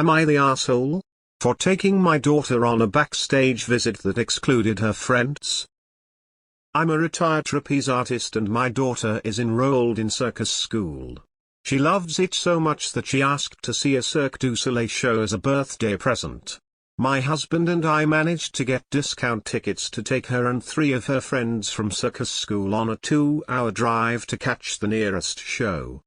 Am I the asshole? For taking my daughter on a backstage visit that excluded her friends? I'm a retired trapeze artist and my daughter is enrolled in circus school. She loves it so much that she asked to see a Cirque du Soleil show as a birthday present. My husband and I managed to get discount tickets to take her and 3 of her friends from circus school on a 2-hour drive to catch the nearest show.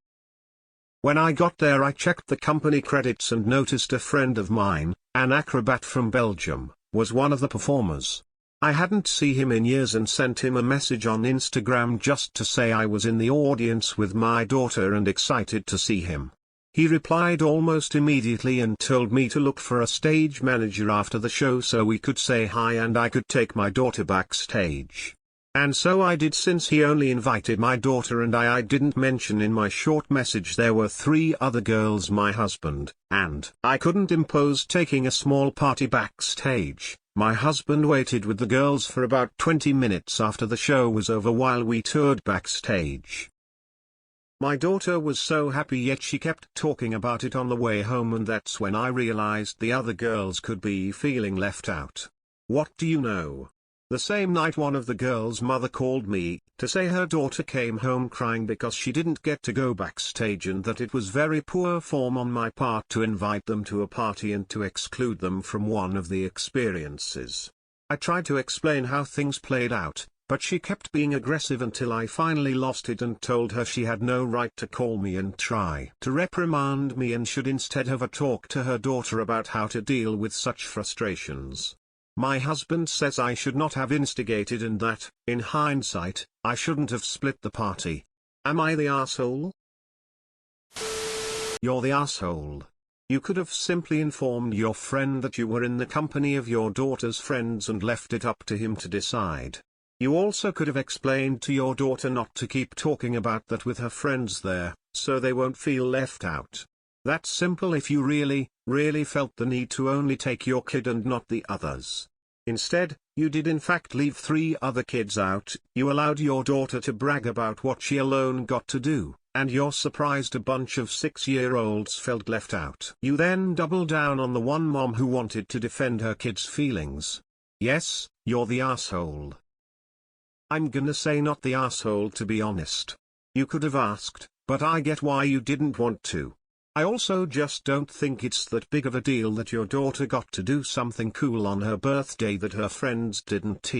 When I got there I checked the company credits and noticed a friend of mine, an acrobat from Belgium, was one of the performers. I hadn't seen him in years and sent him a message on Instagram just to say I was in the audience with my daughter and excited to see him. He replied almost immediately and told me to look for a stage manager after the show so we could say hi and I could take my daughter backstage. And so I did, since he only invited my daughter and I didn't mention in my short message there were 3 other girls, my husband, and I couldn't impose taking a small party backstage. My husband waited with the girls for about 20 minutes after the show was over while we toured backstage. My daughter was so happy, yet she kept talking about it on the way home, and that's when I realized the other girls could be feeling left out. What do you know? The same night one of the girls' mother called me, to say her daughter came home crying because she didn't get to go backstage and that it was very poor form on my part to invite them to a party and to exclude them from one of the experiences. I tried to explain how things played out, but she kept being aggressive until I finally lost it and told her she had no right to call me and try to reprimand me and should instead have a talk to her daughter about how to deal with such frustrations. My husband says I should not have instigated and that, in hindsight, I shouldn't have split the party. Am I the asshole? You're the asshole. You could have simply informed your friend that you were in the company of your daughter's friends and left it up to him to decide. You also could have explained to your daughter not to keep talking about that with her friends there, so they won't feel left out. That's simple if you really felt the need to only take your kid and not the others. Instead, you did in fact leave 3 other kids out. You allowed your daughter to brag about what she alone got to do, and you're surprised a bunch of 6-year-olds felt left out. You then double down on the one mom who wanted to defend her kid's feelings. Yes, you're the asshole. I'm gonna say not the asshole, to be honest. You could have asked, but I get why you didn't want to. I also just don't think it's that big of a deal that your daughter got to do something cool on her birthday that her friends didn't.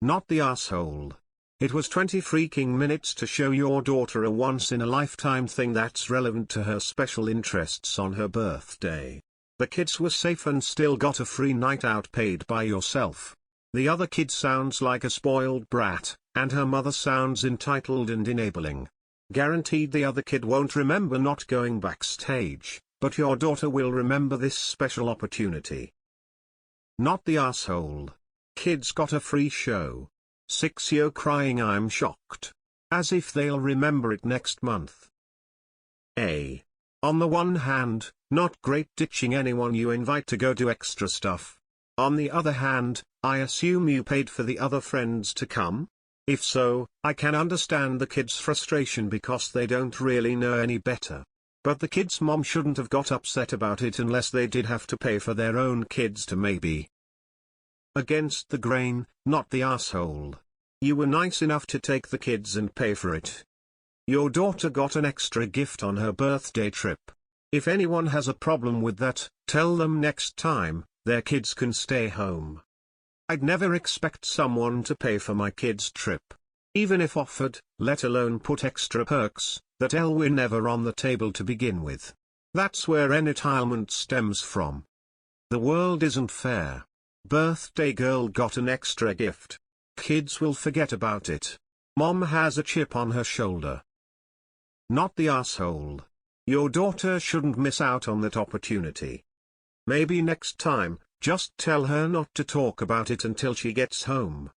Not the asshole. It was 20 freaking minutes to show your daughter a once-in-a-lifetime thing that's relevant to her special interests on her birthday. The kids were safe and still got a free night out paid by yourself. The other kid sounds like a spoiled brat, and her mother sounds entitled and enabling. Guaranteed the other kid won't remember not going backstage, but your daughter will remember this special opportunity. Not the asshole. Kids got a free show. 6-year crying, I'm shocked. As if they'll remember it next month. On the one hand, not great ditching anyone you invite to go do extra stuff. On the other hand, I assume you paid for the other friends to come? If so, I can understand the kids' frustration because they don't really know any better. But the kid's mom shouldn't have got upset about it unless they did have to pay for their own kids to maybe. Against the grain, not the asshole. You were nice enough to take the kids and pay for it. Your daughter got an extra gift on her birthday trip. If anyone has a problem with that, tell them next time, their kids can stay home. I'd never expect someone to pay for my kid's trip. Even if offered, let alone put extra perks, that were never on the table to begin with. That's where entitlement stems from. The world isn't fair. Birthday girl got an extra gift. Kids will forget about it. Mom has a chip on her shoulder. Not the asshole. Your daughter shouldn't miss out on that opportunity. Maybe next time, just tell her not to talk about it until she gets home.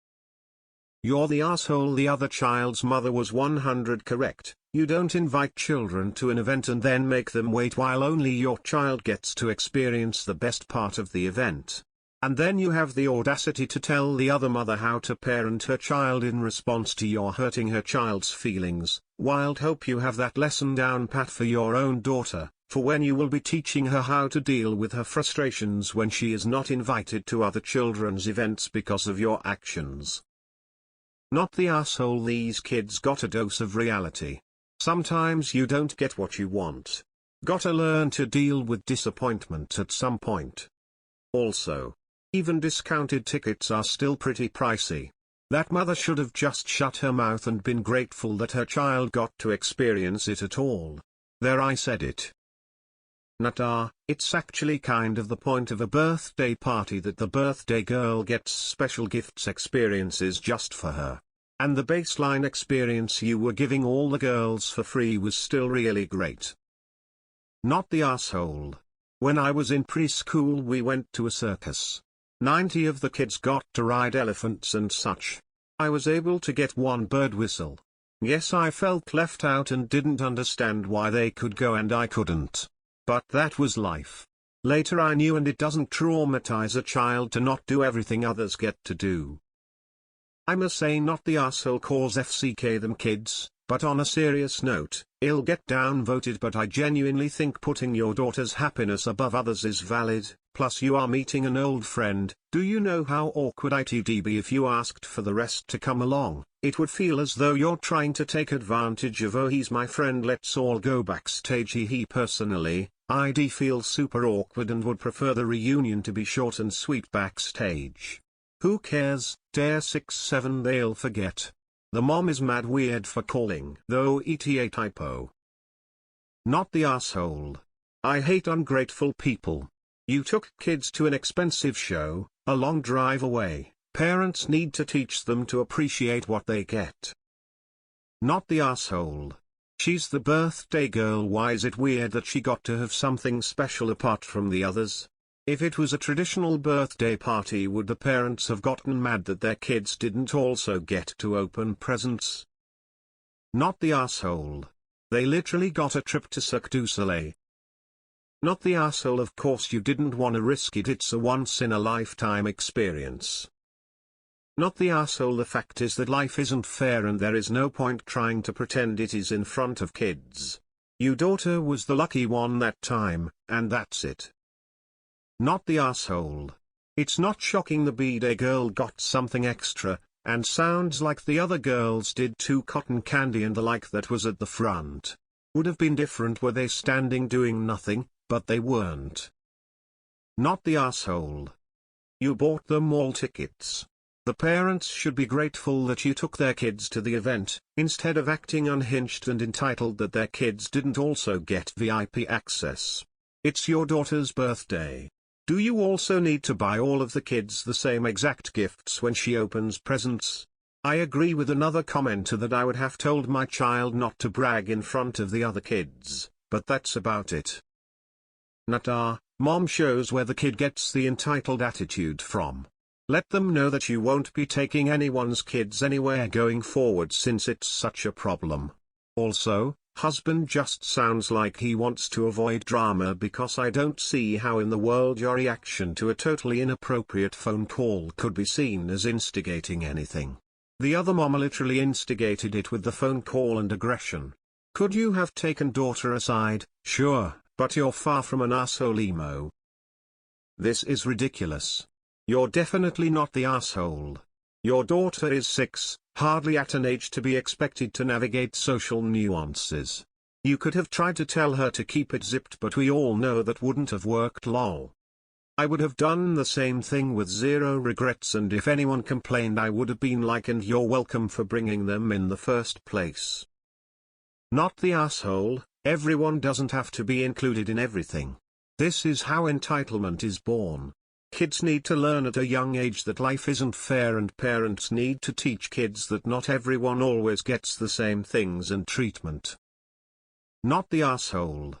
You're the asshole. The other child's mother was 100 correct. You don't invite children to an event and then make them wait while only your child gets to experience the best part of the event. And then you have the audacity to tell the other mother how to parent her child in response to your hurting her child's feelings. Wild hope you have that lesson down pat for your own daughter. for when you will be teaching her how to deal with her frustrations when she is not invited to other children's events because of your actions. Not the asshole. These kids got a dose of reality. Sometimes you don't get what you want. Gotta learn to deal with disappointment at some point. Also, even discounted tickets are still pretty pricey. That mother should have just shut her mouth and been grateful that her child got to experience it at all. There, I said it. It's actually kind of the point of a birthday party that the birthday girl gets special gifts, experiences just for her. And the baseline experience you were giving all the girls for free was still really great. Not the asshole. When I was in preschool we went to a circus. 90 of the kids got to ride elephants and such. I was able to get one bird whistle. Yes, I felt left out and didn't understand why they could go and I couldn't. But that was life. Later I knew, and it doesn't traumatize a child to not do everything others get to do. I must say, not the asshole cause FCK them kids, but on a serious note, it'll get downvoted, but I genuinely think putting your daughter's happiness above others is valid. Plus you are meeting an old friend. Do you know how awkward it'd be if you asked for the rest to come along? It would feel as though you're trying to take advantage of, oh, he's my friend, let's all go backstage. Personally, I'd feel super awkward and would prefer the reunion to be short and sweet backstage. Who cares? Dare 6-7, they'll forget. The mom is mad weird for calling though ETA typo. Not the asshole. I hate ungrateful people. You took kids to an expensive show, a long drive away. Parents need to teach them to appreciate what they get. Not the asshole. She's the birthday girl. Why is it weird that she got to have something special apart from the others? If it was a traditional birthday party, would the parents have gotten mad that their kids didn't also get to open presents? Not the asshole. They literally got a trip to Cirque du Soleil. Not the asshole. Of course you didn't want to risk it, it's a once-in-a-lifetime experience. Not the asshole. The fact is that life isn't fair and there is no point trying to pretend it is in front of kids. Your daughter was the lucky one that time, and that's it. Not the asshole. It's not shocking the B-Day girl got something extra, and sounds like the other girls did too. Cotton candy and the like that was at the front. Would have been different were they standing doing nothing, but they weren't. Not the asshole. You bought them all tickets. The parents should be grateful that you took their kids to the event, instead of acting unhinged and entitled that their kids didn't also get VIP access. It's your daughter's birthday. Do you also need to buy all of the kids the same exact gifts when she opens presents? I agree with another commenter that I would have told my child not to brag in front of the other kids, but that's about it. Mom shows where the kid gets the entitled attitude from. Let them know that you won't be taking anyone's kids anywhere going forward since it's such a problem. Also, husband just sounds like he wants to avoid drama, because I don't see how in the world your reaction to a totally inappropriate phone call could be seen as instigating anything. The other mama literally instigated it with the phone call and aggression. Could you have taken daughter aside? Sure, but you're far from an asshole emo. This is ridiculous. You're definitely not the asshole. Your daughter is 6, hardly at an age to be expected to navigate social nuances. You could have tried to tell her to keep it zipped, but we all know that wouldn't have worked. Lol. I would have done the same thing with zero regrets, and if anyone complained I would have been like, and you're welcome for bringing them in the first place. Not the asshole. Everyone doesn't have to be included in everything. This is how entitlement is born. Kids need to learn at a young age that life isn't fair, and parents need to teach kids that not everyone always gets the same things and treatment. Not the asshole.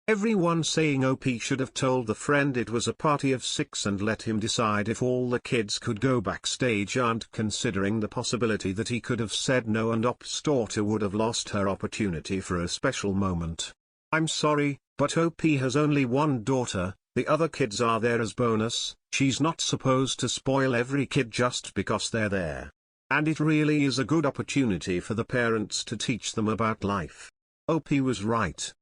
Everyone saying OP should have told the friend it was a party of 6 and let him decide if all the kids could go backstage, aren't considering the possibility that he could have said no and OP's daughter would have lost her opportunity for a special moment. I'm sorry, but OP has only one daughter. The other kids are there as bonus. She's not supposed to spoil every kid just because they're there. And it really is a good opportunity for the parents to teach them about life. OP was right.